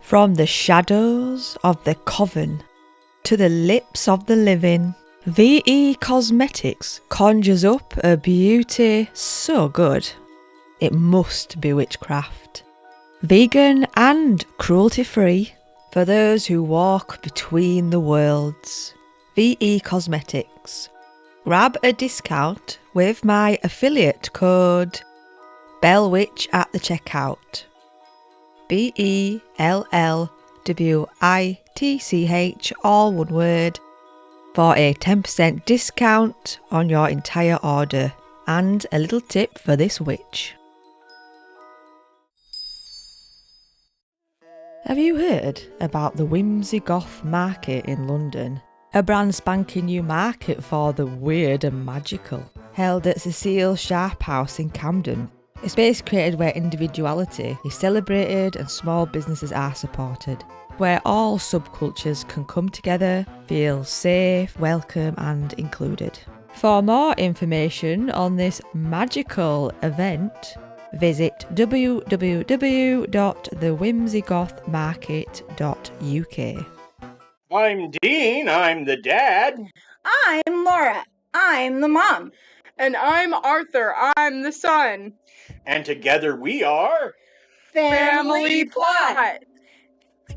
From the shadows of the coven to the lips of the living, VE Cosmetics conjures up a beauty so good, it must be witchcraft. Vegan and cruelty-free for those who walk between the worlds. VE Cosmetics. Grab a discount with my affiliate code BELLWITCH at the checkout. BELLWITCH, all one word, for a 10% discount on your entire order. And a little tip for this witch. Have you heard about the Whimsy Goth Market in London? A brand spanking new market for the weird and magical, held at Cecile Sharp House in Camden. A space created where individuality is celebrated and small businesses are supported, where all subcultures can come together, feel safe, welcome and included. For more information on this magical event, visit www.thewhimsygothmarket.uk. I'm Dean, I'm the dad. I'm Laura, I'm the mom. And I'm Arthur, I'm the son. And together we are... Family Plot!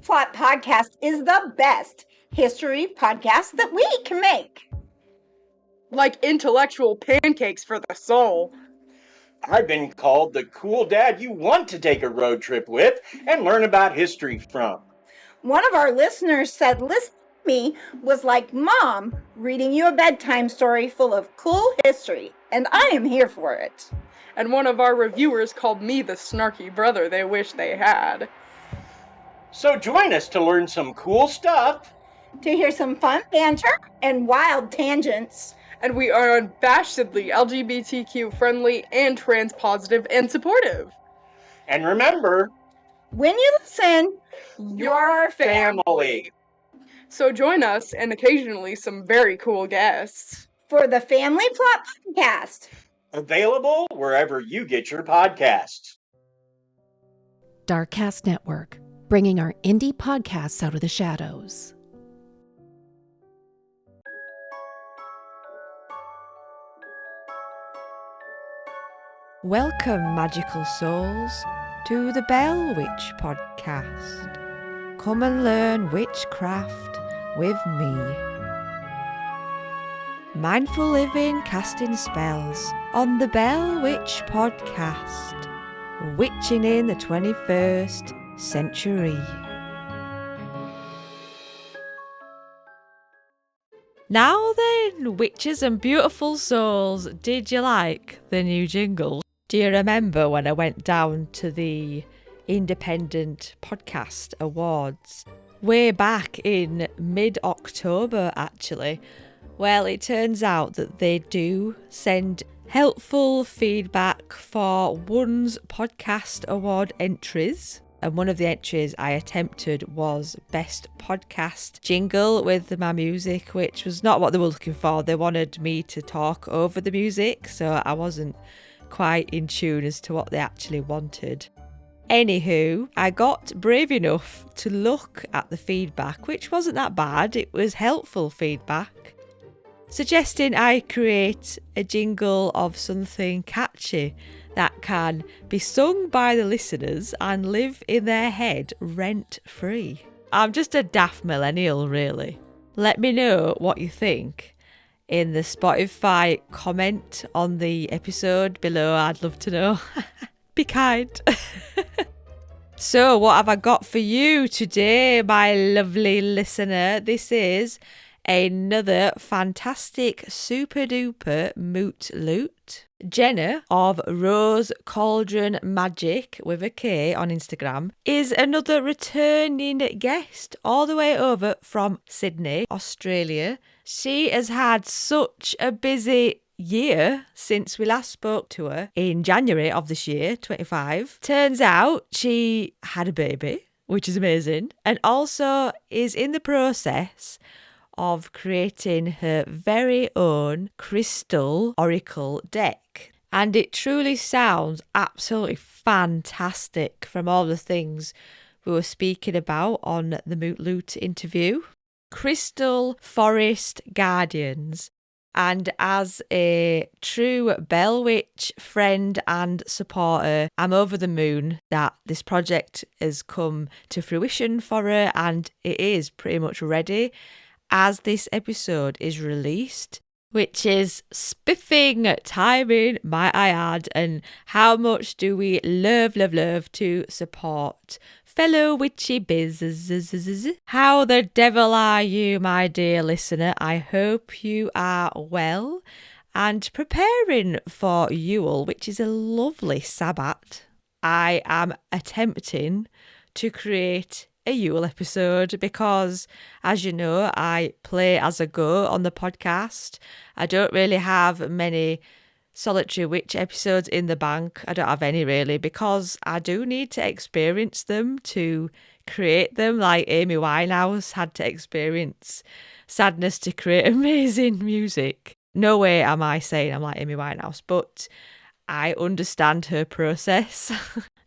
Plot Podcast is the best history podcast that we can make. Like intellectual pancakes for the soul. I've been called the cool dad you want to take a road trip with and learn about history from. One of our listeners said listening to me was like Mom reading you a bedtime story full of cool history, and I am here for it. And one of our reviewers called me the snarky brother they wish they had. So join us to learn some cool stuff, to hear some fun banter and wild tangents. And we are unabashedly LGBTQ friendly and trans positive and supportive. And remember, when you listen, you're our family. So join us and occasionally some very cool guests for the Family Plot Podcast. Available wherever you get your podcasts. Darkcast Network, bringing our indie podcasts out of the shadows. Welcome, magical souls, to the Bell Witch podcast. Come and learn witchcraft with me. Mindful living, casting spells on the Bell Witch podcast. Witching in the 21st century. Now then, witches and beautiful souls, did you like the new jingle? Do you remember when I went down to the Independent Podcast Awards way back in mid-October actually? Well, it turns out that they do send helpful feedback for one's podcast award entries. And one of the entries I attempted was Best Podcast Jingle with my music, which was not what they were looking for. They wanted me to talk over the music, so I wasn't quite in tune as to what they actually wanted. Anywho, I got brave enough to look at the feedback, which wasn't that bad. It was helpful feedback, suggesting I create a jingle of something catchy that can be sung by the listeners and live in their head rent-free. I'm just a daft millennial, really. Let me know what you think in the Spotify comment on the episode below. I'd love to know. Be kind. So, what have I got for you today, my lovely listener? This is another fantastic super duper moot loot. Genna of Rose Cauldron Magic with a K on Instagram is another returning guest all the way over from Sydney, Australia. She has had such a busy year since we last spoke to her in January of this year, 25. Turns out she had a baby, which is amazing, and also is in the process of creating her very own crystal oracle deck. And it truly sounds absolutely fantastic from all the things we were speaking about on the Moot Loot interview. Crystal Forest Guardians. And as a true Bell Witch friend and supporter, I'm over the moon that this project has come to fruition for her, and it is pretty much ready as this episode is released, which is spiffing timing, might I add. And how much do we love to support fellow witchy biz. How the devil are you, my dear listener? I hope you are well and preparing for Yule, which is a lovely Sabbath. I am attempting to create a Yule episode because, as you know, I play as I go on the podcast. I don't really have many Solitary Witch episodes in the bank. I don't have any really, because I do need to experience them to create them, like Amy Winehouse had to experience sadness to create amazing music. No way am I saying I'm like Amy Winehouse, but I understand her process.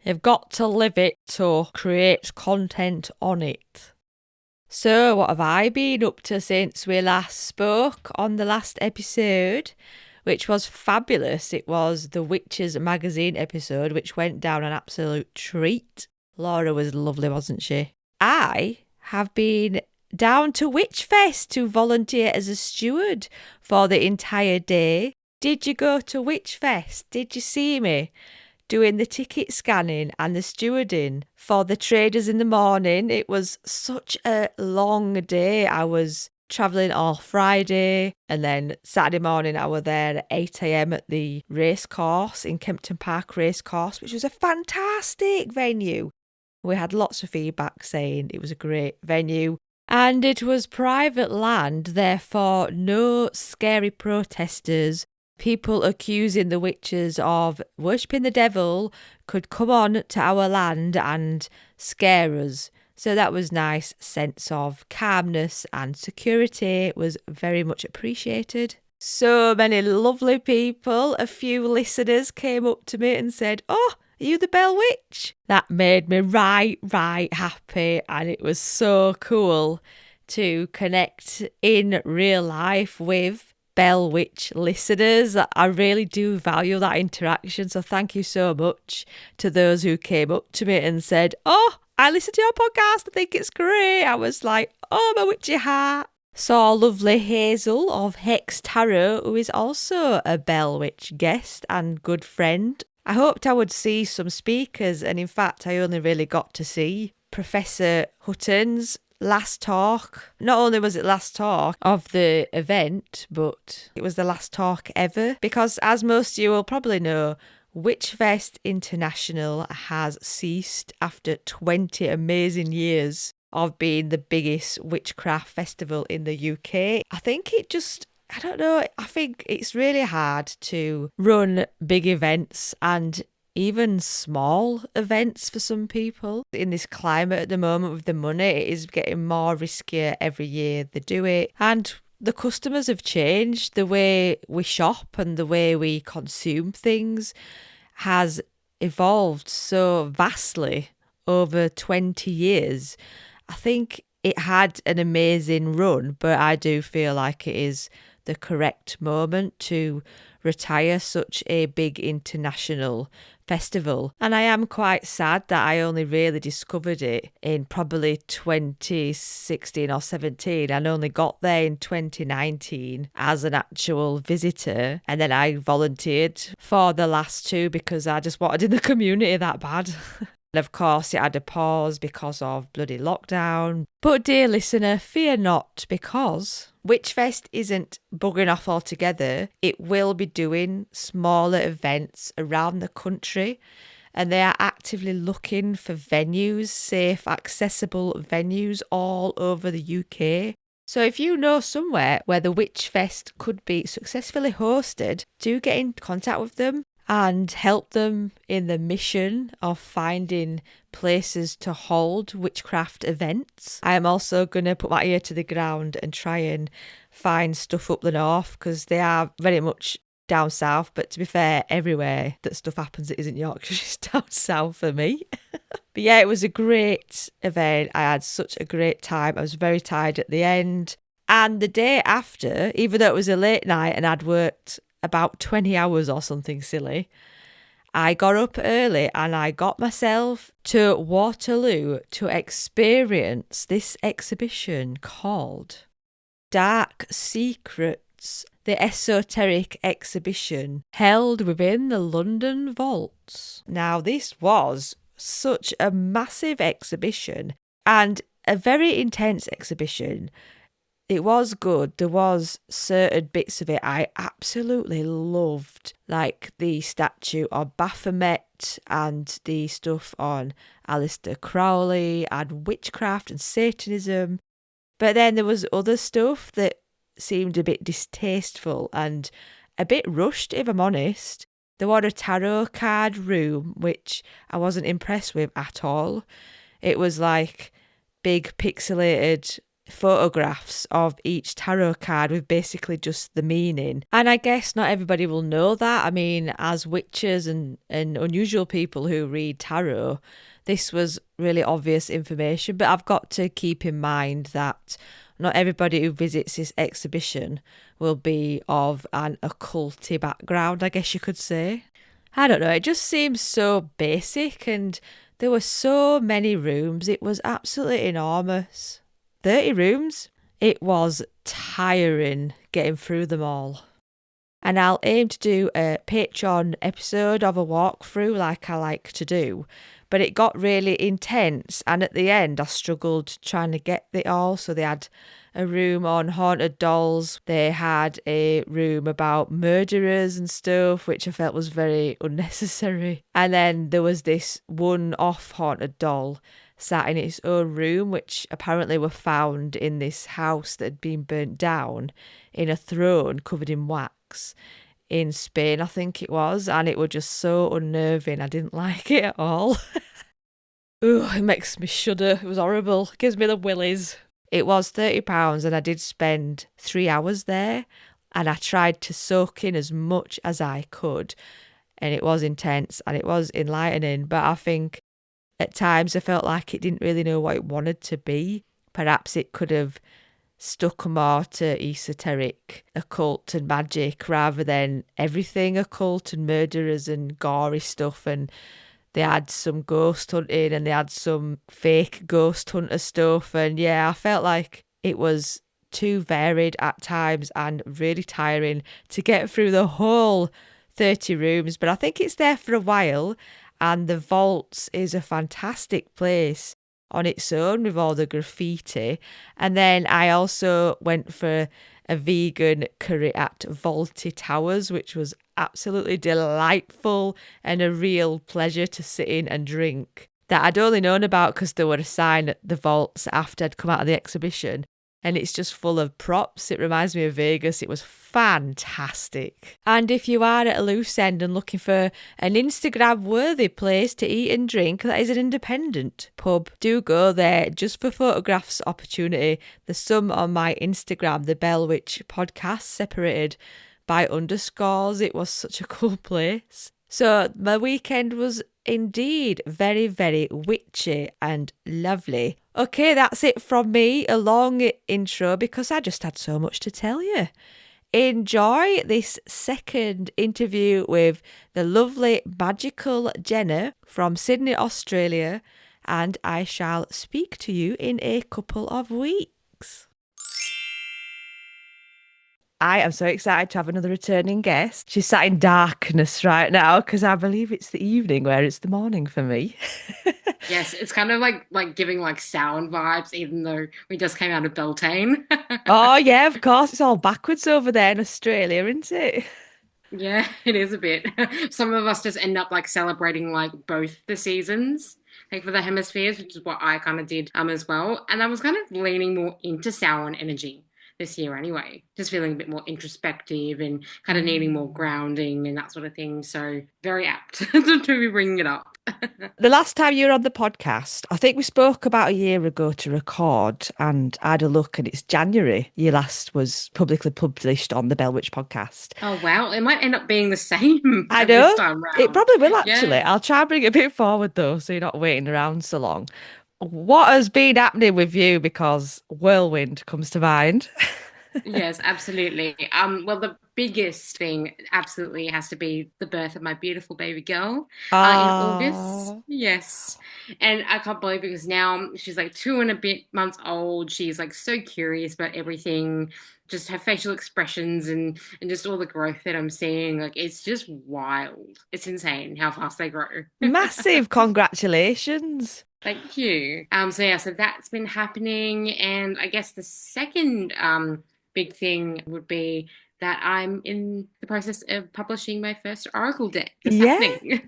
You've got to live it to create content on it. So what have I been up to since we last spoke on the last episode, which was fabulous? It was the Witches magazine episode, which went down an absolute treat. Laura was lovely, wasn't she? I have been down to Witchfest to volunteer as a steward for the entire day. Did you go to Witchfest? Did you see me doing the ticket scanning and the stewarding for the traders in the morning? It was such a long day. I was travelling all Friday, and then Saturday morning I was there at 8 a.m. at the racecourse in Kempton Park Racecourse, which was a fantastic venue. We had lots of feedback saying it was a great venue, and it was private land, therefore no scary protesters. People accusing the witches of worshipping the devil could come on to our land and scare us. So that was nice sense of calmness and security. Was very much appreciated. So many lovely people. A few listeners came up to me and said, "Oh, are you the Bell Witch?" That made me right happy, and it was so cool to connect in real life with Bell Witch listeners. I really do value that interaction. So thank you so much to those who came up to me and said, "Oh, I listen to your podcast, I think it's great." I was like, oh, my witchy heart. Saw lovely Hazel of Hex Tarot, who is also a Bell Witch guest and good friend. I hoped I would see some speakers, and in fact I only really got to see Professor Hutton's last talk. Not only was it last talk of the event, but it was the last talk ever, because as most of you will probably know, Witchfest International has ceased after 20 amazing years of being the biggest witchcraft festival in the UK. I think I think it's really hard to run big events and even small events for some people. In this climate at the moment with the money, it is getting more riskier every year they do it. And the customers have changed. The way we shop and the way we consume things has evolved so vastly over 20 years. I think it had an amazing run, but I do feel like it is the correct moment to retire such a big international festival. And I am quite sad that I only really discovered it in probably 2016 or 17 and only got there in 2019 as an actual visitor. And then I volunteered for the last two because I just wanted in the community that bad. And of course it had a pause because of bloody lockdown. But dear listener, fear not, because Witchfest isn't bugging off altogether. It will be doing smaller events around the country, and they are actively looking for venues, safe, accessible venues all over the UK. So if you know somewhere where the Witchfest could be successfully hosted, do get in contact with them and help them in the mission of finding places to hold witchcraft events. I am also going to put my ear to the ground and try and find stuff up the north, because they are very much down south. But to be fair, everywhere that stuff happens that isn't Yorkshire is down south for me. But yeah, it was a great event. I had such a great time. I was very tired at the end. And the day after, even though it was a late night and I'd worked about 20 hours or something silly, I got up early and I got myself to Waterloo to experience this exhibition called Dark Secrets, the esoteric exhibition held within the London vaults. Now, this was such a massive exhibition and a very intense exhibition. It was good. There was certain bits of it I absolutely loved, like the statue of Baphomet and the stuff on Aleister Crowley and witchcraft and Satanism. But then there was other stuff that seemed a bit distasteful and a bit rushed, if I'm honest. There was a tarot card room, which I wasn't impressed with at all. It was like big pixelated photographs of each tarot card with basically just the meaning. And I guess not everybody will know that. I mean, as witches and unusual people who read tarot, this was really obvious information. But I've got to keep in mind that not everybody who visits this exhibition will be of an occulty background, I guess you could say. I don't know, it just seems so basic and there were so many rooms. It was absolutely enormous. 30 rooms. It was tiring getting through them all. And I'll aim to do a Patreon episode of a walkthrough like I like to do. But it got really intense and at the end I struggled trying to get it all. So they had a room on haunted dolls. They had a room about murderers and stuff, which I felt was very unnecessary. And then there was this one-off haunted doll sat in its own room, which apparently were found in this house that had been burnt down in a throne covered in wax in Spain, I think it was, and it was just so unnerving. I didn't like it at all. Ugh, it makes me shudder. It was horrible. It gives me the willies. It was £30 and I did spend 3 hours there and I tried to soak in as much as I could and it was intense and it was enlightening, but I think at times I felt like it didn't really know what it wanted to be. Perhaps it could have stuck more to esoteric, occult and magic rather than everything occult and murderers and gory stuff. And they had some ghost hunting and they had some fake ghost hunter stuff. And yeah, I felt like it was too varied at times and really tiring to get through the whole 30 rooms. But I think it's there for a while. And the Vaults is a fantastic place on its own with all the graffiti. And then I also went for a vegan curry at Vaulty Towers, which was absolutely delightful and a real pleasure to sit in and drink. That I'd only known about because there were a sign at the Vaults after I'd come out of the exhibition. And it's just full of props. It reminds me of Vegas. It was fantastic. And if you are at a loose end and looking for an Instagram-worthy place to eat and drink that is an independent pub, do go there just for photographs opportunity. There's some on my Instagram, the Bell Witch podcast, separated by underscores. It was such a cool place. So my weekend was indeed very, very witchy and lovely. Okay, that's it from me. A long intro because I just had so much to tell you. Enjoy this second interview with the lovely, magical Genna from Sydney, Australia, and I shall speak to you in a couple of weeks. I am so excited to have another returning guest. She's sat in darkness right now because I believe it's the evening where it's the morning for me. Yes, it's kind of like giving like sound vibes, even though we just came out of Beltane. Oh, yeah, of course. It's all backwards over there in Australia, isn't it? Yeah, it is a bit. Some of us just end up like celebrating like both the seasons, like for the hemispheres, which is what I kind of did as well. And I was kind of leaning more into Samhain energy this year anyway, just feeling a bit more introspective and kind of needing more grounding and that sort of thing. So very apt to be bringing it up. The last time you were on the podcast, I think we spoke about a year ago to record, and I had a look, and it's January. Your last was publicly published on the Bell Witch podcast. Oh, wow. It might end up being the same I this know. time It round. probably will actually. Yeah. I'll try and bring it a bit forward though, so you're not waiting around so long. What has been happening with you? Because whirlwind comes to mind. Yes, absolutely. Well, the biggest thing absolutely has to be the birth of my beautiful baby girl in August. Ah, Yes. And I can't believe because now she's like 2 and a bit months old. She's like so curious about everything, just her facial expressions and just all the growth that I'm seeing. Like it's just wild. It's insane how fast they grow. massive congratulations. Thank you. So yeah, so that's been happening, and I guess the second big thing would be that I'm in the process of publishing my first Oracle deck. It's Yeah, happening.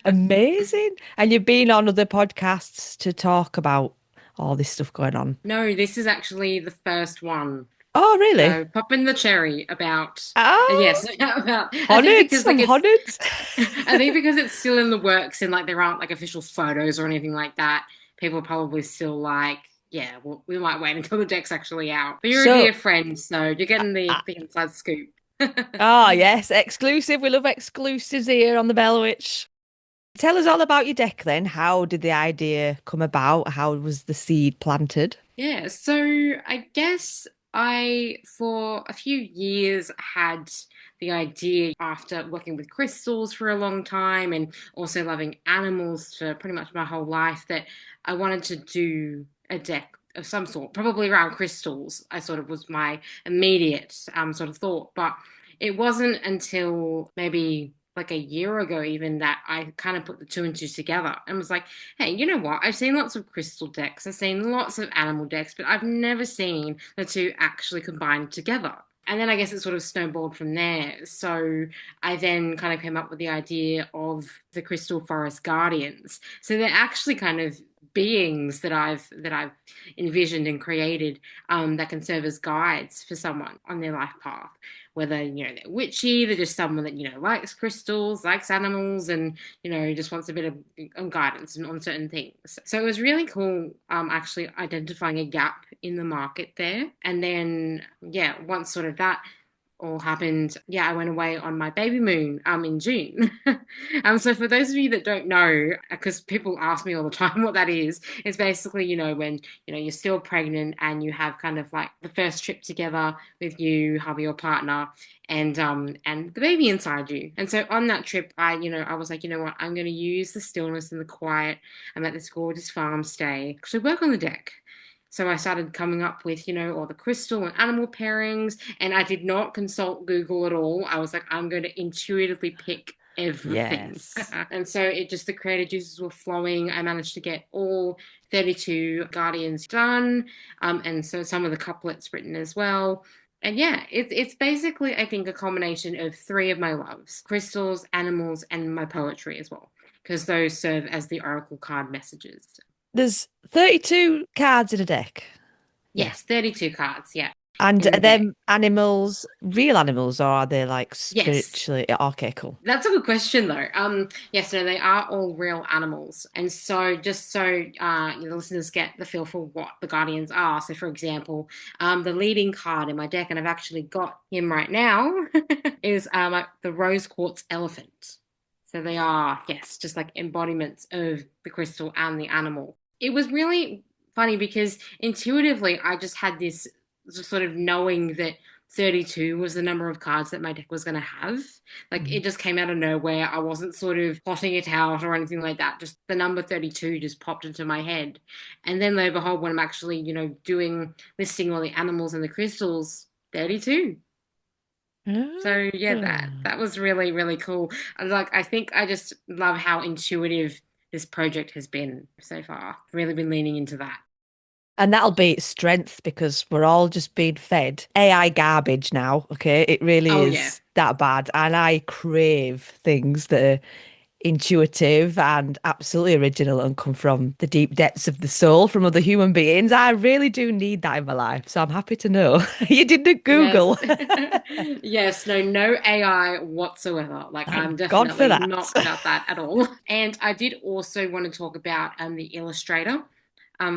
amazing. And you've been on other podcasts to talk about all this stuff going on. No, this is actually the first one. Oh, really? So popping the cherry about Ah, yes, about I think honoured, because like some it's honoured. I think because it's still in the works and like there aren't like official photos or anything like that, people are probably still like, yeah, well, we might wait until the deck's actually out. But you're a So, dear friend, so you're getting uh, the inside scoop. oh, yes, exclusive. We love exclusives here on the Bell Witch. Tell us all about your deck then. How did the idea come about? How was the seed planted? Yeah, so I guess I, for a few years, had the idea after working with crystals for a long time and also loving animals for pretty much my whole life that I wanted to do a deck of some sort, probably around crystals. I sort of was my immediate sort of thought, but it wasn't until maybe like a year ago even that I kind of put the two and two together and was like, hey, you know what? I've seen lots of crystal decks, I've seen lots of animal decks, but I've never seen the two actually combined together. And then I guess it sort of snowballed from there. So I then kind of came up with the idea of the Crystal Forest Guardians. So they're actually kind of beings that I've envisioned and created that can serve as guides for someone on their life path. Whether they're witchy, they're just someone that likes crystals, likes animals, and just wants a bit of guidance on certain things. So it was really cool, actually identifying a gap in the market there, and then yeah, once sort of that all happened, yeah, I went away on my baby moon in June. So for those of you that don't know, because people ask me all the time what that is, it's basically, when, you're still pregnant and you have kind of like the first trip together with you, hubby or partner, and the baby inside you. And so on that trip, I was like, you know what, I'm going to use the stillness and the quiet. I'm at this gorgeous farm stay to work on the deck. So I started coming up with, all the crystal and animal pairings, and I did not consult Google at all. I was like, I'm going to intuitively pick everything. Yes. And so the creative juices were flowing. I managed to get all 32 Guardians done, and so some of the couplets written as well. And yeah, it's basically, I think, a combination of three of my loves: crystals, animals, and my poetry as well, because those serve as the oracle card messages. There's 32 cards in a deck. Yes, 32 cards, yeah, And in are the deck. them animals real animals, or are they like Yes. spiritually? Okay, cool. That's a good question, though. Yes, no, they are all real animals, and so just so the listeners get the feel for what the guardians are. So, for example, the leading card in my deck, and I've actually got him right now, is the rose quartz elephant. So they are, yes, just like embodiments of the crystal and the animal. It was really funny because intuitively, I just had this just sort of knowing that 32 was the number of cards that my deck was going to have. Like it just came out of nowhere. I wasn't sort of plotting it out or anything like that. Just the number 32 just popped into my head. And then lo and behold, when I'm actually, listing all the animals and the crystals, 32. So yeah, that was really, really cool. I think I just love how intuitive this project has been so far. Really been leaning into that. And that'll be its strength because we're all just being fed AI garbage now. Okay, it really Oh yeah. is that bad. And I crave things that are intuitive and absolutely original and come from the deep depths of the soul from other human beings. I really do need that in my life. So I'm happy to know you didn't Yes. Google. Yes, no AI whatsoever. Like, I'm Thank God for definitely that. not about that at all. And I did also want to talk about the illustrator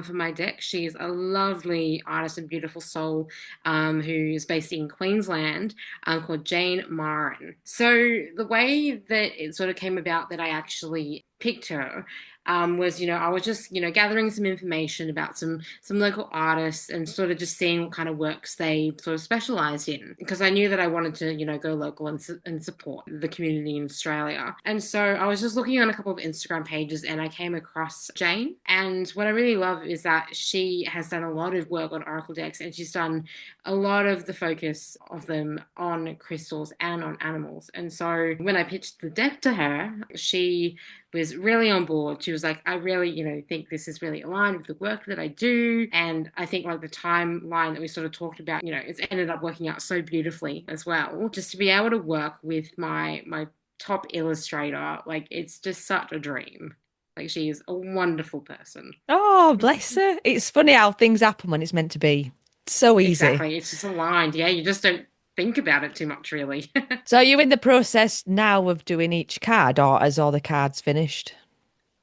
for my deck. She is a lovely artist and beautiful soul who's based in Queensland, called Jane Marin. So the way that it sort of came about that I actually picked her was, I was just, gathering some information about some local artists and sort of just seeing what kind of works they sort of specialised in, because I knew that I wanted to, go local and support the community in Australia. And so I was just looking on a couple of Instagram pages and I came across Jane. And what I really love is that she has done a lot of work on oracle decks, and she's done a lot of the focus of them on crystals and on animals. And so when I pitched the deck to her, she was really on board. She was like, I really, think this is really aligned with the work that I do. And I think like the timeline that we sort of talked about, it's ended up working out so beautifully as well. Just to be able to work with my top illustrator, like it's just such a dream. Like she is a wonderful person. Oh, bless her. It's funny how things happen when it's meant to be. So easy. Exactly. It's just aligned. Yeah, you just don't think about it too much, really. So are you in the process now of doing each card, or is all the cards finished?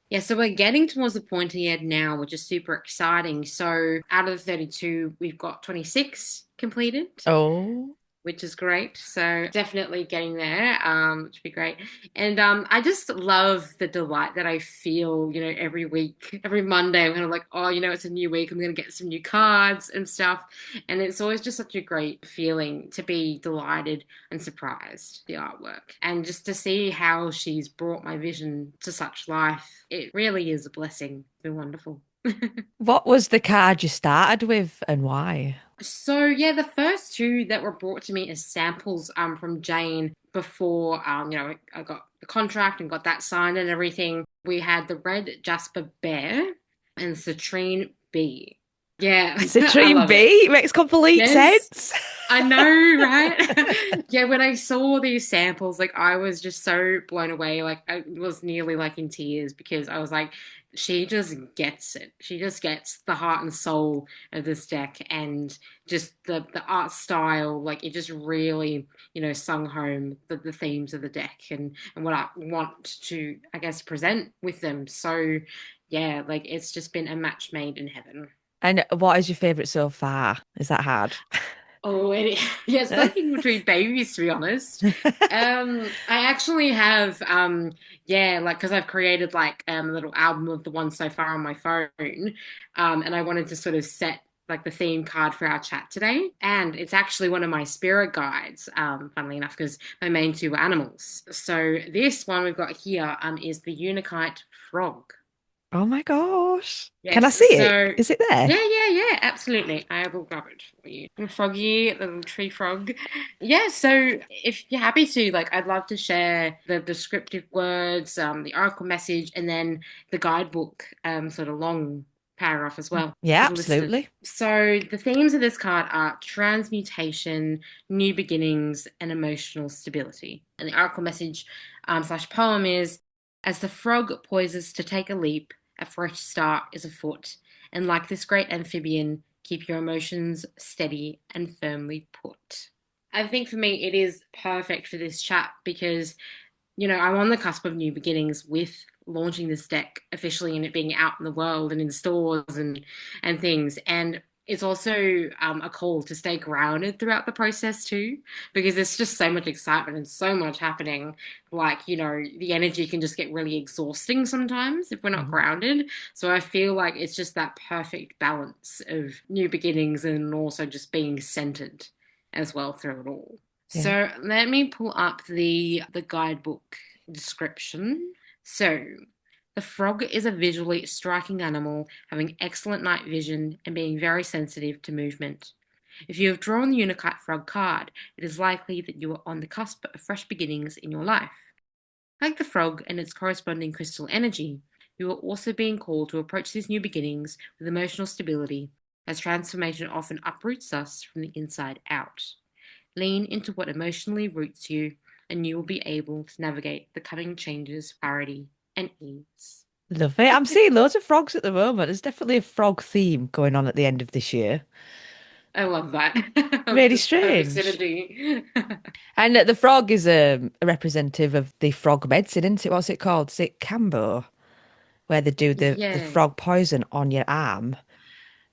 Yeah, so we're getting towards the pointy end now, which is super exciting. So out of the 32, we've got 26 completed, Oh. which is great. So definitely getting there, which would be great. And I just love the delight that I feel, every week, every Monday. I'm kind of like, oh, it's a new week. I'm going to get some new cards and stuff. And it's always just such a great feeling to be delighted and surprised, the artwork. And just to see how she's brought my vision to such life, it really is a blessing. It's been wonderful. What was the card you started with and why? So yeah, the first two that were brought to me as samples from Jane before I got the contract and got that signed and everything. We had the red Jasper Bear and Citrine Bee. Yeah, I Citrine love B? it. It makes complete Yes, sense. I know, right? Yeah, when I saw these samples, like I was just so blown away. Like I was nearly like in tears because I was like, she just gets it. She just gets the heart and soul of this deck, and just the art style. Like it just really, sung home the themes of the deck and what I want to, I guess, present with them. So yeah, like it's just been a match made in heaven. And what is your favourite so far? Is that hard? Oh, yeah, it's like in between babies, to be honest. I actually have, yeah, like, because I've created like a little album of the ones so far on my phone, and I wanted to sort of set like the theme card for our chat today, and it's actually one of my spirit guides, funnily enough, because my main two were animals. So this one we've got here, is the Unikite frog. Oh my gosh. Can I Yes, see it? so Is it there? yeah, absolutely. I will grab it for you. Little froggy, little tree frog. Yeah, so if you're happy to, like, I'd love to share the descriptive words, the oracle message, and then the guidebook, sort of long paragraph as well, Yeah, sort of listed. absolutely. So the themes of this card are transmutation, new beginnings, and emotional stability. And the oracle message slash poem is, as the frog poises to take a leap, a fresh start is afoot, and like this great amphibian, keep your emotions steady and firmly put. I think for me, it is perfect for this chat because, I'm on the cusp of new beginnings with launching this deck officially and it being out in the world and in stores and things. And it's also a call to stay grounded throughout the process too, because there's just so much excitement and so much happening. Like, the energy can just get really exhausting sometimes if we're not grounded. So I feel like it's just that perfect balance of new beginnings and also just being centered as well through it all. Yeah. So let me pull up the guidebook description. So the frog is a visually striking animal, having excellent night vision and being very sensitive to movement. If you have drawn the Unikite Frog card, it is likely that you are on the cusp of fresh beginnings in your life. Like the frog and its corresponding crystal energy, you are also being called to approach these new beginnings with emotional stability, as transformation often uproots us from the inside out. Lean into what emotionally roots you, and you will be able to navigate the coming changes with clarity and ease. Love it. I'm seeing loads of frogs at the moment. There's definitely a frog theme going on at the end of this year. I love that. Really Just perfect strange. synergy. And the frog is a representative of the frog medicine, isn't it? What's it called? Is it Cambo? Where they do the Yeah. frog poison on your arm.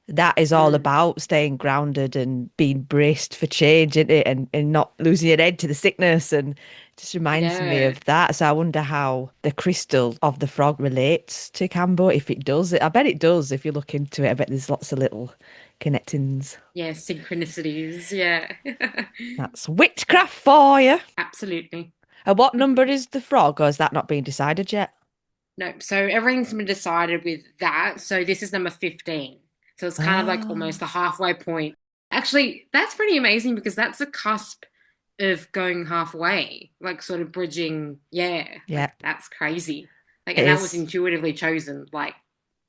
That is all Mm. about staying grounded and being braced for change, isn't it? And not losing your head to the sickness. And just reminds me Yeah. of that. So I wonder how the crystal of the frog relates to Cambo, if it does. I bet it does if you look into it. I bet there's lots of little connectings. Yeah, synchronicities. Yeah. That's witchcraft for you. Absolutely. And what number is the frog, or is that not being decided yet? No, so everything's been decided with that. So this is number 15. So it's kind of like Ah, almost the halfway point. Actually, that's pretty amazing because that's a cusp of going halfway, like sort of bridging. Yeah, yeah, like that's crazy. Like, it and that was is. intuitively chosen. Like,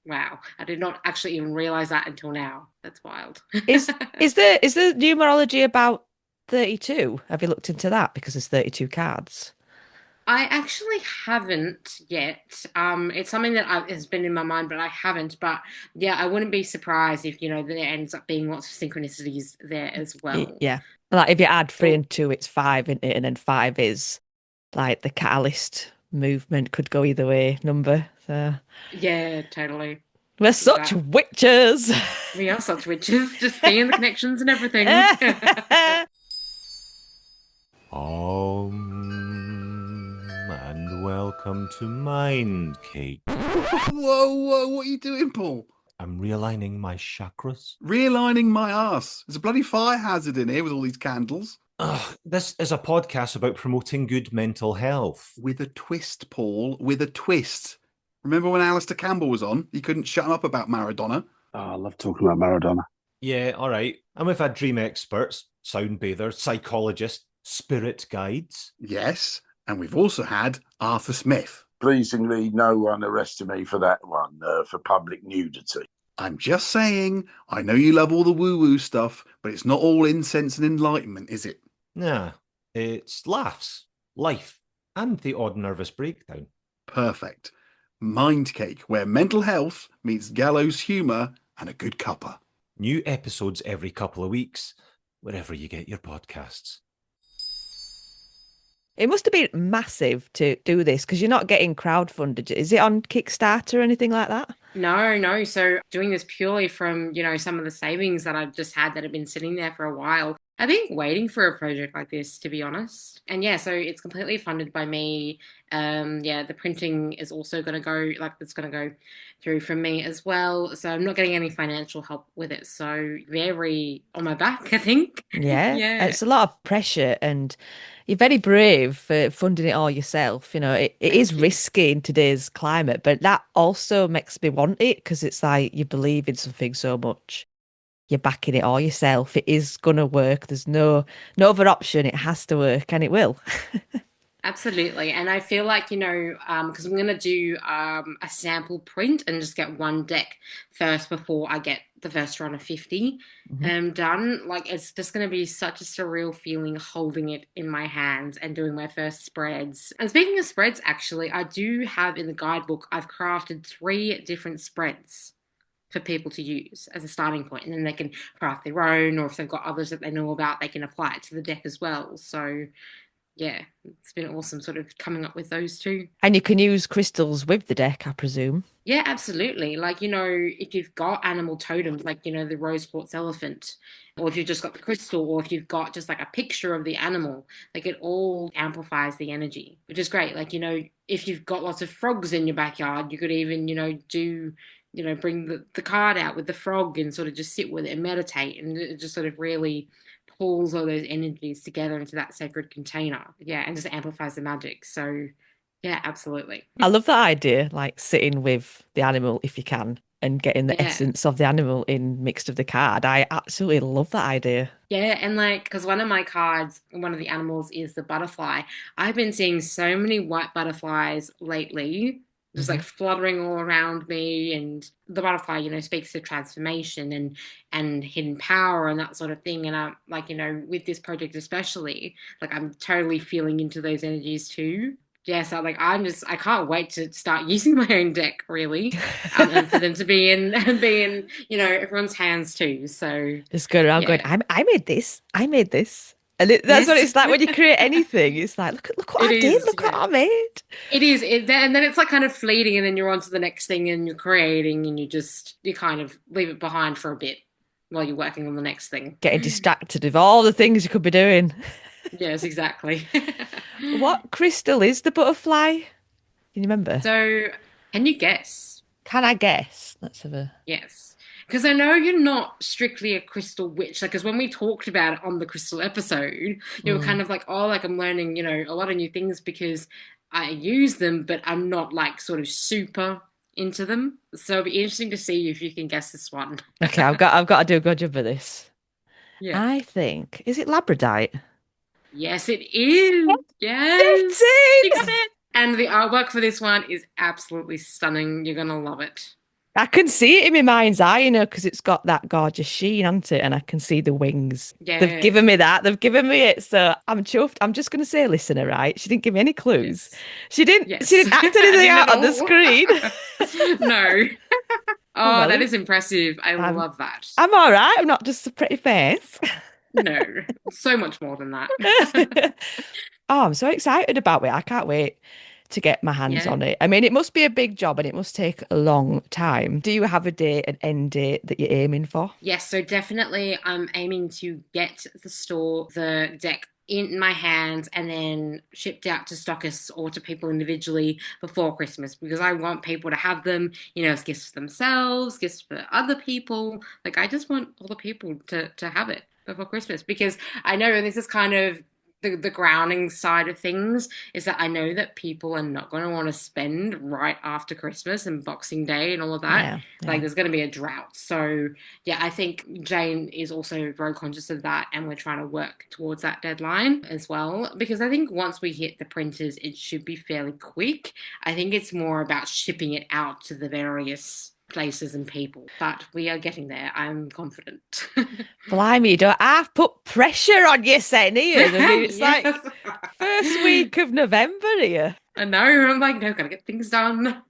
wow, I did not actually even realize that until now. That's wild. Is is the numerology about 32? Have you looked into that? Because there's 32 cards. I actually haven't yet. It's something that has been in my mind, but I haven't. But yeah, I wouldn't be surprised if, there ends up being lots of synchronicities there as well. Yeah. Like if you add three So and two, it's five, isn't it? And then five is like the catalyst movement could go either way number. So yeah, totally. we're Look such at that. witches. We are such witches, just seeing the connections and everything. And welcome to Mind Cake. Whoa, what are you doing, Paul? I'm realigning my chakras. Realigning my ass. There's a bloody fire hazard in here with all these candles. Ugh, this is a podcast about promoting good mental health. With a twist, Paul, with a twist. Remember when Alistair Campbell was on? He couldn't shut up about Maradona. Oh, I love talking about Maradona. Yeah, all right. And we've had dream experts, sound bathers, psychologists, spirit guides. Yes, and we've also had Arthur Smith. Pleasingly, no one arrested me for that one, for public nudity. I'm just saying, I know you love all the woo-woo stuff, but it's not all incense and enlightenment, is it? Nah, it's laughs, life, and the odd nervous breakdown. Perfect. Mind Cake, where mental health meets gallows humour and a good cuppa. New episodes every couple of weeks, wherever you get your podcasts. It must have been massive to do this because you're not getting crowdfunded. Is it on Kickstarter or anything like that? No. So doing this purely from, some of the savings that I've just had that have been sitting there for a while. I've been waiting for a project like this, to be honest. And yeah, so it's completely funded by me. The printing is also going to go, it's going to go through from me as well. So I'm not getting any financial help with it. So very on my back, I think. Yeah, Yeah. it's a lot of pressure and you're very brave for funding it all yourself. It is you. risky in today's climate, but that also makes me want it because it's like you believe in something so much. You're backing it all yourself. It is going to work. There's no other option. It has to work and it will. Absolutely. And I feel like, because I'm going to do a sample print and just get one deck first before I get the first run of 50 done. Like, it's just going to be such a surreal feeling holding it in my hands and doing my first spreads. And speaking of spreads, actually, I do have in the guidebook, I've crafted 3 different spreads for people to use as a starting point, and then they can craft their own, or if they've got others that they know about, they can apply it to the deck as well. So yeah, it's been awesome sort of coming up with those 2. And you can use crystals with the deck, I presume. Yeah, absolutely. Like, if you've got animal totems, like, the rose quartz elephant, or if you've just got the crystal, or if you've got just like a picture of the animal, like it all amplifies the energy, which is great. Like, if you've got lots of frogs in your backyard, you could even, bring the card out with the frog and sort of just sit with it and meditate, and it just sort of really pulls all those energies together into that sacred container. Yeah, and just amplifies the magic. So yeah, absolutely. I love that idea, like sitting with the animal if you can and getting the essence of the animal in mixed with the card. I absolutely love that idea. Yeah, and because one of my cards, one of the animals is the butterfly. I've been seeing so many white butterflies lately just like fluttering all around me. And the butterfly, speaks to transformation and hidden power and that sort of thing. And I'm like, with this project especially, like I'm totally feeling into those energies too. Yeah, so like I can't wait to start using my own deck really, and for them to be in everyone's hands too. So Just going around going, yeah, I made this. I made this. And that's what yes, it's like when you create anything. It's like, look what it I did. is. Look what Yeah. I made. It is, and then it's like kind of fleeting, and then you're on to the next thing, and you're creating, and you kind of leave it behind for a bit while you're working on the next thing. Getting distracted of all the things you could be doing. Yes, exactly. What crystal is the butterfly? Can you remember? So, can you guess? Can I guess? Let's have a. Yes. Because I know you're not strictly a crystal witch. Like, because when we talked about it on the crystal episode, you were kind of like, oh, like I'm learning, a lot of new things because I use them, but I'm not like sort of super into them. So it'll be interesting to see if you can guess this one. Okay, I've got to do a good job of this. Yeah. I think, is it labradorite? Yes, it is. Yes. You 15! got it. And the artwork for this one is absolutely stunning. You're going to love it. I can see it in my mind's eye, because it's got that gorgeous sheen, hasn't it? And I can see the wings. Yeah. They've given me that. They've given me it. So I'm chuffed. I'm just going to say listener, right? She didn't give me any clues. Yes. She didn't Yes. act anything out on the screen. No. Oh, well, that is impressive. I love that. I'm all right. I'm not just a pretty face. No, so much more than that. Oh, I'm so excited about it. I can't wait to get my hands on it. I mean, it must be a big job and it must take a long time. Do you have a date, an end date that you're aiming for? Yes, so definitely I'm aiming to get the deck in my hands and then shipped out to stockists or to people individually before Christmas, because I want people to have them, as gifts for themselves, gifts for other people. Like, I just want all the people to have it before Christmas, because I know this is kind of the grounding side of things, is that I know that people are not going to want to spend right after Christmas and Boxing Day and all of that. Yeah. Like, there's going to be a drought. So, yeah, I think Jane is also very conscious of that, and we're trying to work towards that deadline as well, because I think once we hit the printers, it should be fairly quick. I think it's more about shipping it out to the various places and people, but we are getting there. I'm confident. Blimey, you don't have put pressure on you, saying here. I mean, it's Yes. like first week of November here. I know. I'm like, no, gotta get things done.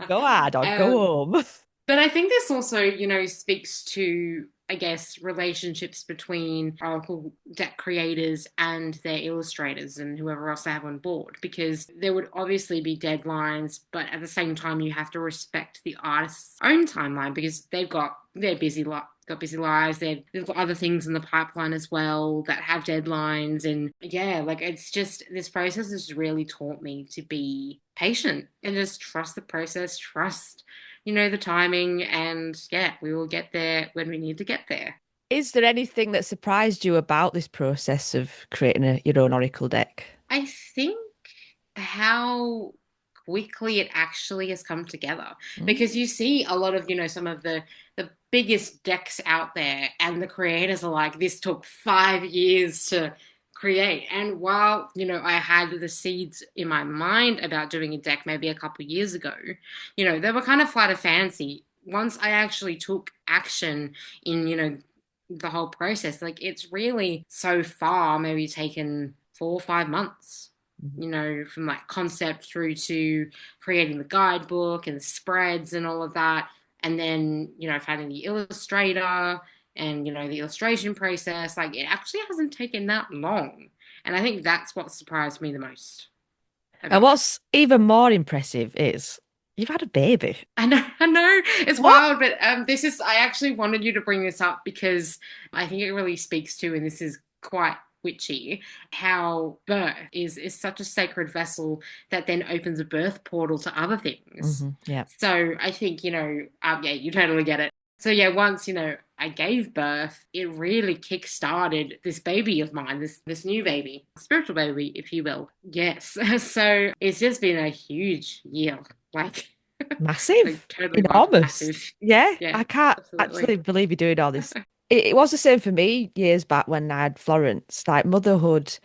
Go hard or go home. But I think this also, speaks to, I guess, relationships between Oracle deck creators and their illustrators and whoever else they have on board, because there would obviously be deadlines, but at the same time, you have to respect the artist's own timeline, because they've got their busy lives. They've got other things in the pipeline as well that have deadlines. And yeah, like, it's just, this process has really taught me to be patient and just trust the process, trust the timing, and yeah, we will get there when we need to get there. Is there anything that surprised you about this process of creating your own Oracle deck? I think how quickly it actually has come together, because you see a lot of, some of the biggest decks out there, and the creators are like, this took 5 years to create. And while, I had the seeds in my mind about doing a deck maybe a couple of years ago, they were kind of flat of fancy. Once I actually took action in, the whole process, like, it's really so far maybe taken 4 or 5 months, from like concept through to creating the guidebook and the spreads and all of that. And then, finding the illustrator and, the illustration process. Like, it actually hasn't taken that long. And I think that's what surprised me the most. And what's even more impressive is you've had a baby. I know. It's wild, but I actually wanted you to bring this up because I think it really speaks to, and this is quite witchy, how birth is such a sacred vessel that then opens a birth portal to other things. Yeah. So I think, yeah, you totally get it. So yeah, once, I gave birth, it really kick-started this baby of mine, this new baby, spiritual baby, if you will. Yes. So it's just been a huge year. Like, massive. like, totally enormous. massive. Yeah. Yeah, I can't absolutely. actually believe you're doing all this. It was the same for me years back when I had Florence. Like, motherhood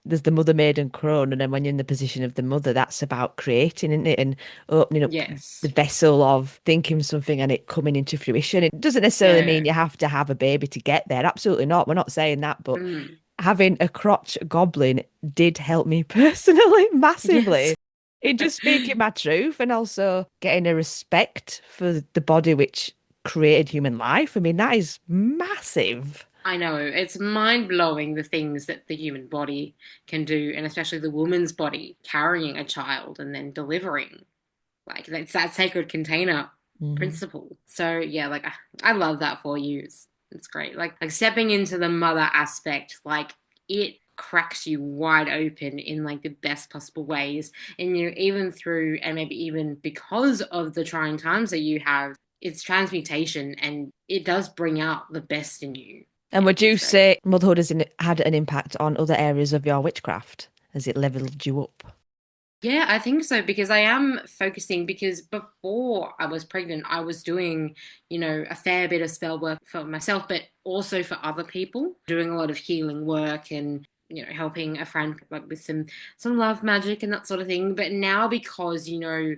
there's the mother maiden crone, and then when you're in the position of the mother, that's about creating, isn't it? And opening up Yes. the vessel of thinking something and it coming into fruition. It doesn't necessarily mean you have to have a baby to get there. Absolutely not. We're not saying that, but having a crotch goblin did help me personally massively. Yes. In just speaking my truth and also getting a respect for the body which created human life. I mean, that is massive. I know, it's mind-blowing the things that the human body can do, and especially the woman's body carrying a child and then delivering. Like, that's that sacred container principle. So yeah, like I love that for you. It's great. Like stepping into the mother aspect, like it cracks you wide open in like the best possible ways. And you know, even through and maybe even because of the trying times that you have, it's transmutation and it does bring out the best in you. And would you It's great. say motherhood has had an impact on other areas of your witchcraft? Has it leveled you up? Yeah, I think so because I am focusing because before I was pregnant, I was doing, you know, a fair bit of spell work for myself, but also for other people, doing a lot of healing work and, you know, helping a friend like with some love magic and that sort of thing. But now because, you know,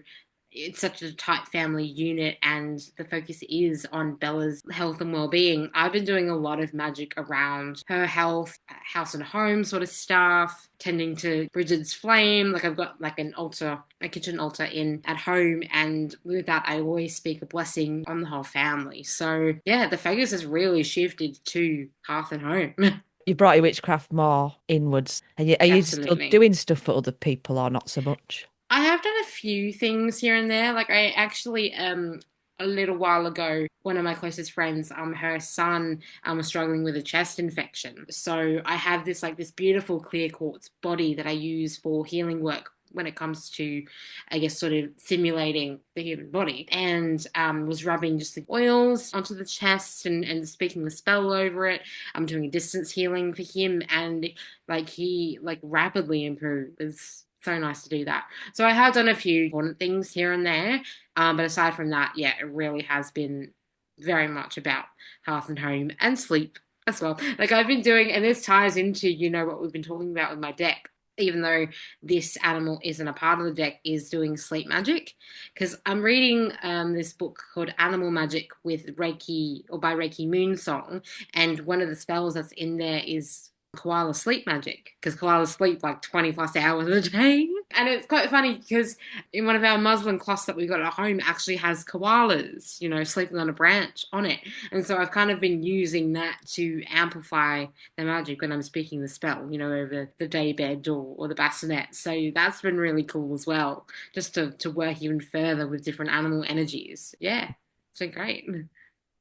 it's such a tight family unit and the focus is on Bella's health and well-being, I've been doing a lot of magic around her health, house and home sort of stuff, tending to Bridget's flame. Like I've got like an altar, a kitchen altar in at home, and with that I always speak a blessing on the whole family. So yeah, the focus has really shifted to hearth and home. You brought your witchcraft more inwards. Are you still Absolutely. doing stuff for other people or not so much? I have done a few things here and there. Like I actually a little while ago, one of my closest friends, her son was struggling with a chest infection. So I have this beautiful clear quartz body that I use for healing work when it comes to, I guess, sort of simulating the human body, and was rubbing just the oils onto the chest and speaking the spell over it. I'm doing a distance healing for him, and like he like rapidly improved. It's so nice to do that. So I have done a few important things here and there, but aside from that, yeah, it really has been very much about hearth and home and sleep as well. Like I've been doing, and this ties into, you know, what we've been talking about with my deck, even though this animal isn't a part of the deck, is doing sleep magic. Because I'm reading this book called Animal Magic with Reiki, or by Reiki Moonsong, and one of the spells that's in there is koala sleep magic, because koalas sleep like 20 plus hours a day. And it's quite funny because in one of our muslin cloths that we got at home actually has koalas, you know, sleeping on a branch on it. And so I've kind of been using that to amplify the magic when I'm speaking the spell, you know, over the daybed or the bassinet. So that's been really cool as well, just to work even further with different animal energies. Yeah, it's been great.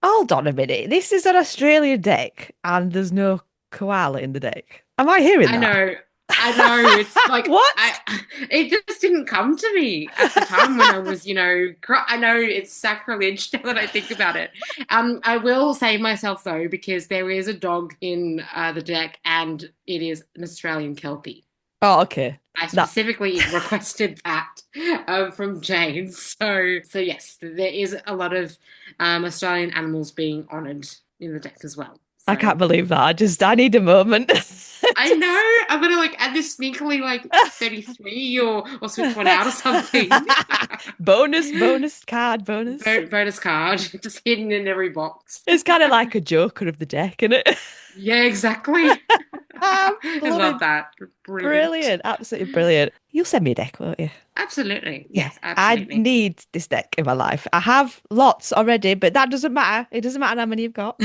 Hold on a minute. This is an Australian deck and there's no koala in the deck. Am I hearing that? I know. It's like What? it just didn't come to me at the time when I was, you know. I know it's sacrilege now that I think about it. I will save myself though because there is a dog in the deck, and it is an Australian Kelpie. Oh, okay. I specifically requested that from Jane. So yes, there is a lot of Australian animals being honoured in the deck as well. So. I can't believe that. I need a moment. I know. I'm gonna like add this sneakily like 33 or switch one out or something. bonus card, bonus. Bonus card, just hidden in every box. It's kind of like a Joker of the deck, isn't it? Yeah, exactly. I love that. Brilliant. Absolutely brilliant. You'll send me a deck, won't you? Absolutely. Yes, absolutely. I need this deck in my life. I have lots already, but that doesn't matter. It doesn't matter how many you've got.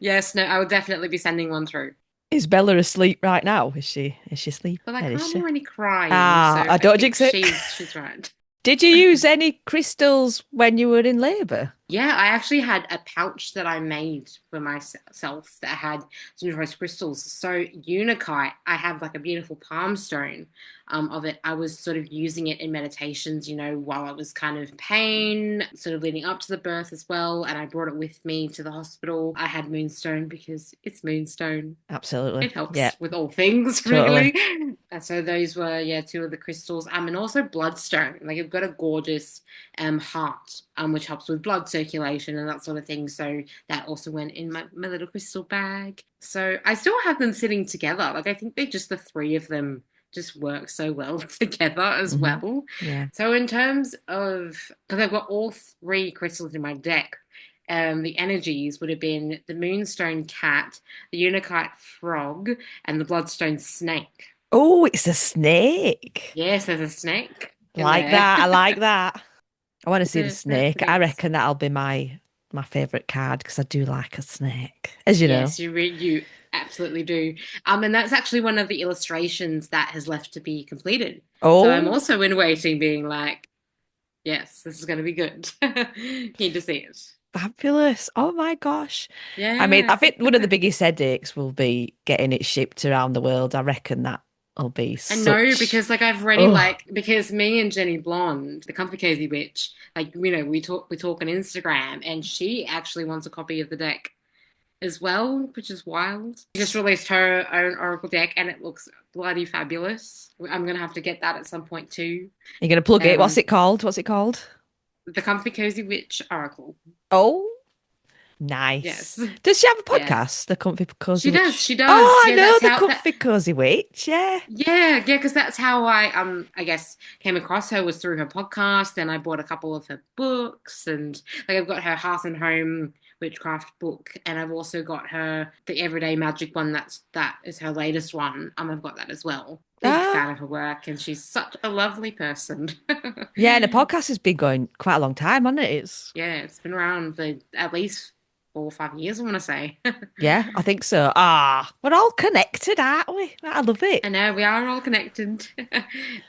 Yes, no, I will definitely be sending one through. Is Bella asleep right now? Is she asleep? Well, I can't hear any crying. So I don't jinx it. She's right. Did you use any crystals when you were in labour? Yeah, I actually had a pouch that I made for myself that had some rose crystals. So Unikite, I have like a beautiful palm stone of it. I was sort of using it in meditations, you know, while I was kind of in pain, sort of leading up to the birth as well. And I brought it with me to the hospital. I had moonstone because it's moonstone. Absolutely. It helps with all things, really. And so those were, two of the crystals. And also bloodstone. Like I've got a gorgeous heart, which helps with blood circulation and that sort of thing. So that also went in my little crystal bag. So I still have them sitting together. Like, I think they're just the three of them just work so well together as well. Yeah. So in terms of, because I've got all three crystals in my deck, the energies would have been the Moonstone Cat, the Unakite Frog, and the Bloodstone Snake. Oh, it's a snake. Yes, there's a snake. Like that. I like that. I want to see the They're snake. pretty I good. reckon that'll be my favourite card because I do like a snake, as you know. Yes, you absolutely do. And that's actually one of the illustrations that has left to be completed. So I'm Oh, also in waiting, being like, yes, this is going to be good. Keen to see it. fabulous. Oh my gosh. Yeah. I mean, I think one of the biggest headaches will be getting it shipped around the world. I reckon that'll be I know, such... because like I've already Oh. because me and Jenny Blonde, the Comfy Cozy Witch, like, you know, we talk on Instagram, and she actually wants a copy of the deck as well, which is wild. She just released her own Oracle deck and it looks bloody fabulous. I'm gonna have to get that at some point too. You're going to plug it. What's it called? What's it called? The Comfy Cozy Witch Oracle. Oh, nice. Yes. Does she have a Yeah. podcast? The Comfy Cozy She Witch? does, she does. Oh, I Yeah, know that's the how- Comfy Cozy Witch. Yeah. Yeah, because that's how I guess came across her, was through her podcast. And I bought a couple of her books, and like I've got her Hearth and Home Witchcraft book, and I've also got her the Everyday Magic one. That is her latest one. I've got that as well. Big fan of her work, and she's such a lovely person. Yeah, and the podcast has been going quite a long time, hasn't it? It's been around for at least 4 or 5 years, I want to say. Yeah, I think so. Ah, we're all connected, aren't we? I love it. I know, we are all connected.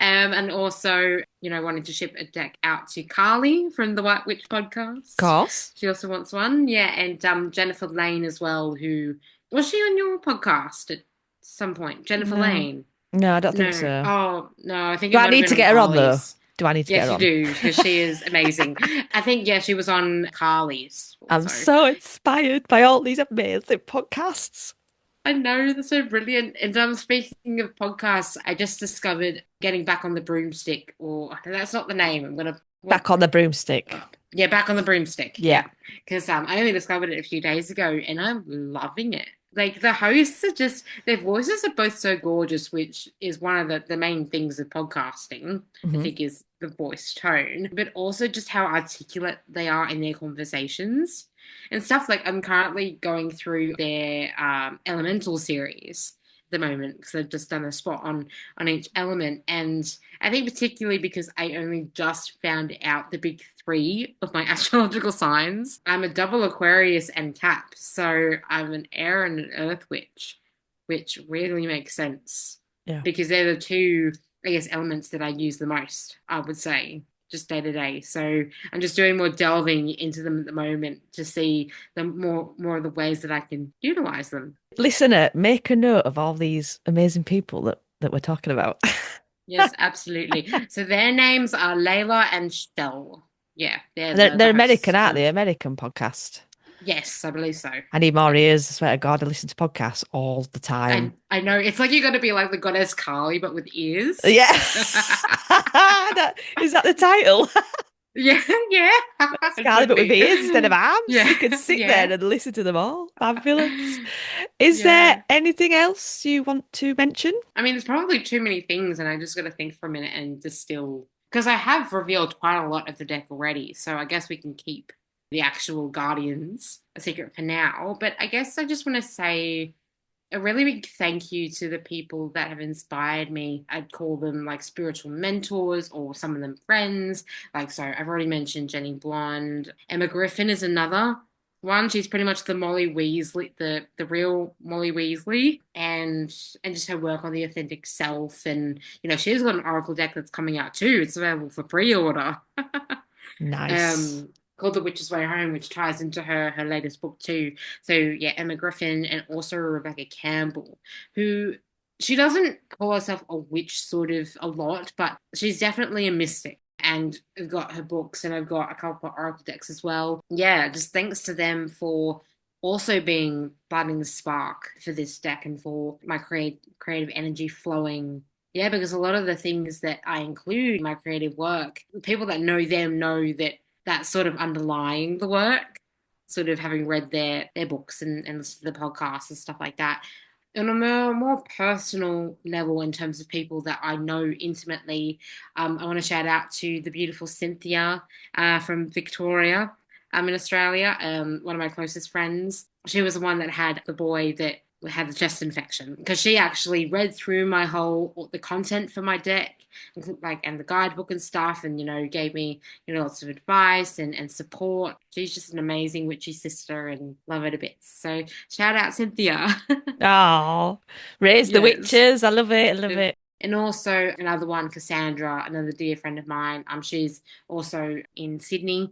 And also, you know, wanting to ship a deck out to Carly from the White Witch podcast. Of course. She also wants one. Yeah, and Jennifer Lane as well, who... Was she on your podcast at some point? Jennifer No. Lane? No, I don't think so. Oh, no, I think Do it I might need have to been get her on, though? Carly's. Do I need to get her Yes, on? you do, because she is amazing. I think, yeah, she was on Carly's. I'm also. so inspired by all these amazing podcasts. I know, they're so brilliant. And speaking of podcasts, I just discovered Getting Back on the Broomstick, or that's not the name. I'm gonna Back on the broomstick. Yeah, Back on the Broomstick. Yeah. Because I only discovered it a few days ago, and I'm loving it. Like, the hosts are just, their voices are both so gorgeous, which is one of the main things of podcasting, I think, is the voice tone, but also just how articulate they are in their conversations and stuff. Like, I'm currently going through their Elemental series at the moment, because I've just done a spot on each element, and I think particularly because I only just found out the big 3 of my astrological signs. I'm a double Aquarius and Cap, so I'm an air and an earth witch, which really makes sense. Yeah. Because they're the 2, I guess, elements that I use the most, I would say, just day to day. So I'm just doing more delving into them at the moment to see the more of the ways that I can utilize them. Listener, make a note of all these amazing people that we're talking about. Yes, absolutely. So their names are Layla and Stell. Yeah, They're American, aren't they? American podcast. Yes, I believe so. I need more ears. I swear to God, I listen to podcasts all the time. And I know, it's like you're going to be like the goddess Kali, but with ears. Yeah. Is that the title? Yeah. Scarlet, but with ears instead of arms. Yeah. You can sit Yeah. there and listen to them all. Fabulous. Is there anything else you want to mention? I mean, there's probably too many things, and I just got to think for a minute and distill. Because I have revealed quite a lot of the deck already, so I guess we can keep the actual Guardians a secret for now. But I guess I just want to say a really big thank you to the people that have inspired me. I'd call them like spiritual mentors, or some of them friends. Like, so I've already mentioned Jenny Blonde. Emma Griffin is another one. She's pretty much the Molly Weasley, the real Molly Weasley, and just her work on the authentic self. And, you know, she's got an Oracle deck that's coming out too. It's available for pre-order. Nice. Called The Witch's Way Home, which ties into her latest book too. So yeah, Emma Griffin, and also Rebecca Campbell, who, she doesn't call herself a witch sort of a lot, but she's definitely a mystic. And I've got her books, and I've got a couple of Oracle decks as well. Yeah, just thanks to them for also being lighting the spark for this deck, and for my creative energy flowing. Yeah, because a lot of the things that I include in my creative work, people that know them know that that's sort of underlying the work, sort of having read their books and listened to the podcasts and stuff like that. On a more personal level, in terms of people that I know intimately, I want to shout out to the beautiful Cynthia from Victoria in Australia, one of my closest friends. She was the one that had the boy that had the chest infection, because she actually read through the content for my deck, and the guidebook and stuff, and gave me lots of advice and support. She's just an amazing witchy sister and love her to bits. So shout out Cynthia. Oh, raise the Yes. witches. I love it. I love it. And also another one, Cassandra, another dear friend of mine. She's also in Sydney.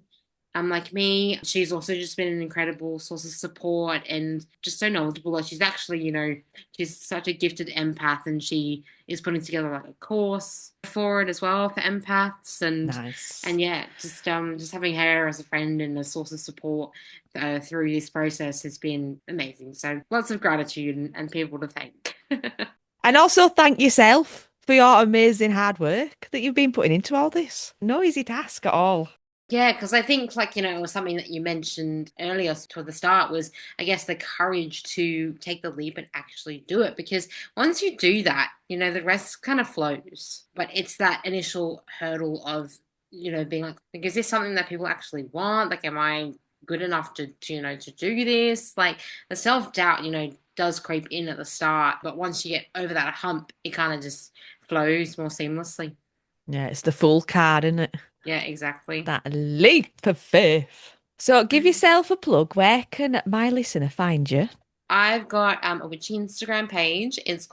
Like me, she's also just been an incredible source of support and just so knowledgeable. Like, she's actually, she's such a gifted empath, and she is putting together like a course for it as well for empaths. And Nice. and yeah, just having her as a friend and a source of support through this process has been amazing. So lots of gratitude and people to thank. And also thank yourself for your amazing hard work that you've been putting into all this. No easy task at all. Yeah, because I think, it was something that you mentioned earlier toward the start was, I guess, the courage to take the leap and actually do it. Because once you do that, the rest kind of flows. But it's that initial hurdle of, being like, is this something that people actually want? Like, am I good enough to do this? Like, the self-doubt, does creep in at the start. But once you get over that hump, it kind of just flows more seamlessly. Yeah, it's the full card, isn't it? Yeah, exactly. That leap of faith. So give yourself a plug. Where can my listener find you? I've got a witchy Instagram page. It's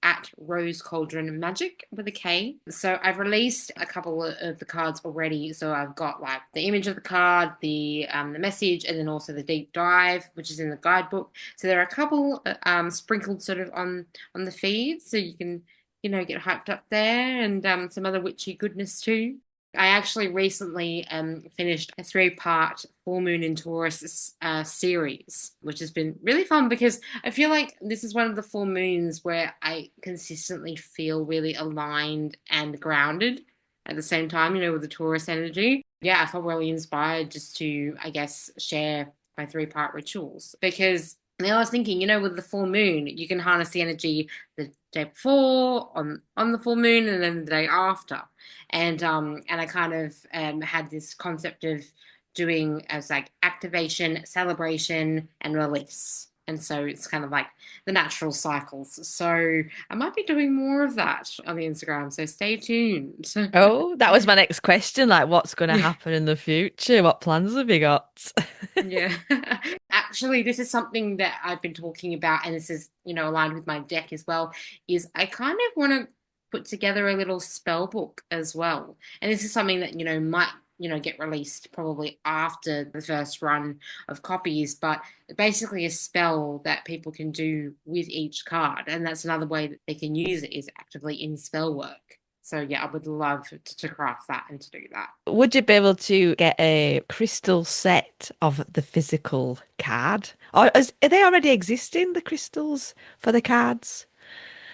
at Rose Cauldron Magic with a K. So I've released a couple of the cards already. So I've got like the image of the card, the message, and then also the deep dive, which is in the guidebook. So there are a couple sprinkled sort of on the feed, so you can get hyped up there, and some other witchy goodness too. I actually recently finished a 3-part Full Moon in Taurus series, which has been really fun because I feel like this is one of the full moons where I consistently feel really aligned and grounded at the same time, with the Taurus energy. Yeah, I felt really inspired just to, I guess, share my 3-part rituals, because I was thinking, with the full moon, you can harness the energy the day before, on the full moon, and then the day after. And I kind of had this concept of doing as like activation, celebration, and release. And so it's kind of like the natural cycles. So I might be doing more of that on the Instagram. So stay tuned. Oh, that was my next question. Like, what's going to Yeah. happen in the future? What plans have you got? Yeah. Actually, this is something that I've been talking about, and this is, aligned with my deck as well, is I kind of want to put together a little spell book as well. And this is something that, might, get released probably after the first run of copies, but basically a spell that people can do with each card. And that's another way that they can use it, is actively in spell work. So yeah, I would love to craft that and to do that. Would you be able to get a crystal set of the physical card? Or are they already existing, the crystals for the cards?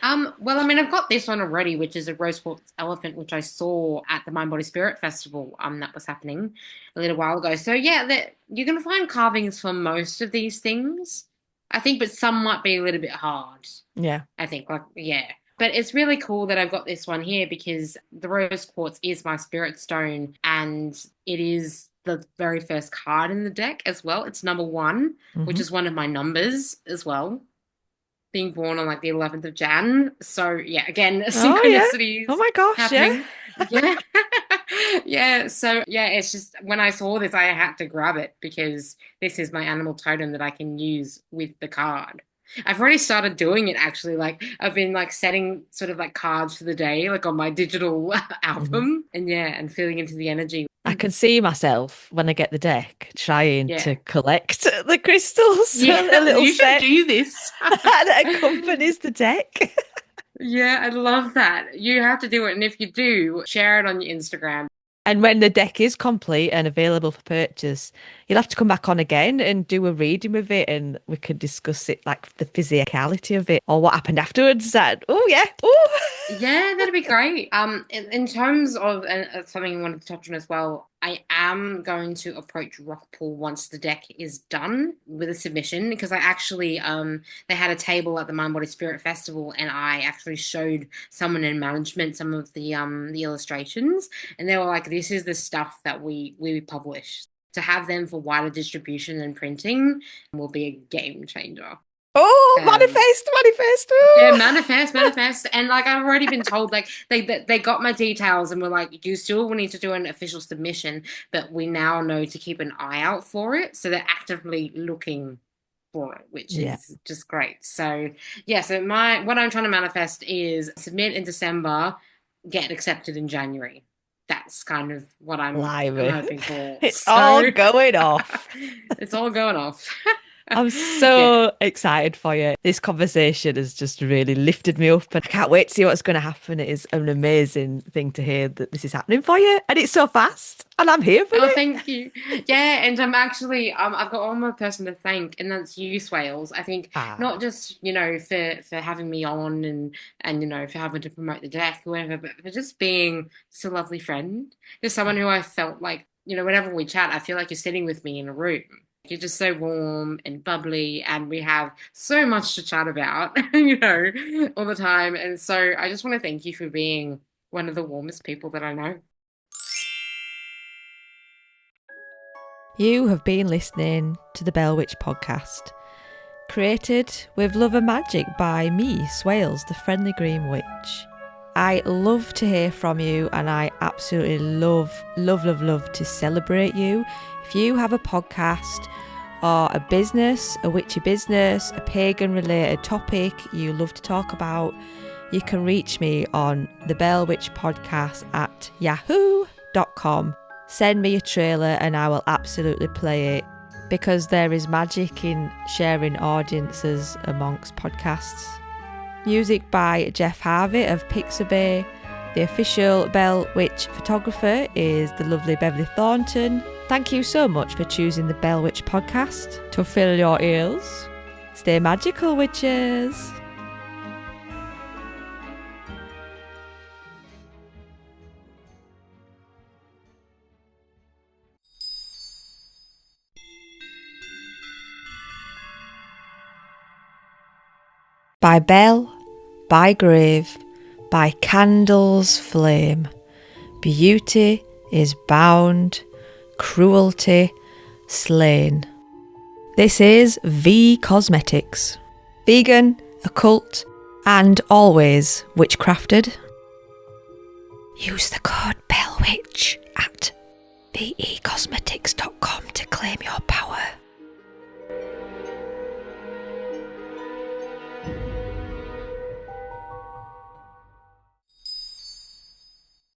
Well, I've got this one already, which is a rose quartz elephant, which I saw at the Mind Body Spirit Festival that was happening a little while ago. So yeah, you're going to find carvings for most of these things, I think, but some might be a little bit hard. Yeah. I think, yeah. But it's really cool that I've got this one here, because the rose quartz is my spirit stone, and it is the very first card in the deck as well. It's number 1, which is one of my numbers as well, being born on the 11th of Jan. So yeah, again, synchronicities. Oh my gosh, happening. Yeah. Yeah. So yeah, it's just, when I saw this, I had to grab it, because this is my animal totem that I can use with the card. I've already started doing it, actually. I've been setting sort of cards for the day, on my digital album, and feeling into the energy. I can see myself when I get the deck trying to collect the crystals. Yeah, a little you set should do this. that accompanies the deck. Yeah, I love that. You have to do it, and if you do, share it on your Instagram. And when the deck is complete and available for purchase, you'll have to come back on again and do a reading with it, and we could discuss it, the physicality of it, or what happened afterwards. Yeah, that'd be great. In terms of something I wanted to touch on as well, I am going to approach Rockpool once the deck is done with a submission, because I actually they had a table at the Mind Body Spirit Festival, and I actually showed someone in management some of the illustrations, and they were like, "This is the stuff that we publish." To have them for wider distribution and printing will be a game changer. Oh, manifest! Yeah, manifest. And like, I've already been told, like, they got my details and were like, you still will need to do an official submission, but we now know to keep an eye out for it. So they're actively looking for it, which is just great. So yeah, so what I'm trying to manifest is submit in December, get accepted in January. That's kind of what I'm hoping for. It's all going off. It's all going off. I'm so excited for you. This conversation has just really lifted me up, and I can't wait to see what's going to happen. It is an amazing thing to hear that this is happening for you, and it's so fast, and I'm here for it. Oh, thank you. Yeah, and I'm actually, I've got one more person to thank, and that's you, Swailes. I think not just, for having me on and for having to promote the deck or whatever, but for just being just a lovely friend. Just someone who I felt like, whenever we chat, I feel like you're sitting with me in a room. You're just so warm and bubbly, and we have so much to chat about, all the time. And so I just want to thank you for being one of the warmest people that I know. You have been listening to the Bell Witch podcast, created with love and magic by me, Swailes, the Friendly Green Witch. I love to hear from you, and I absolutely love to celebrate you. If you have a podcast or a business, a witchy business, a pagan related topic you love to talk about, you can reach me on the Bell Witch podcast at yahoo.com. Send me a trailer and I will absolutely play it, because there is magic in sharing audiences amongst podcasts. Music by Jeff Harvey of Pixabay. The official Bell Witch photographer is the lovely Beverly Thornton. Thank you so much for choosing the Bell Witch podcast to fill your ears. Stay magical, witches. By bell, by grave, by candle's flame, beauty is bound, cruelty slain. This is V Cosmetics. Vegan, occult, and always witchcrafted. Use the code BELLWITCH at vecosmetics.com to claim your power.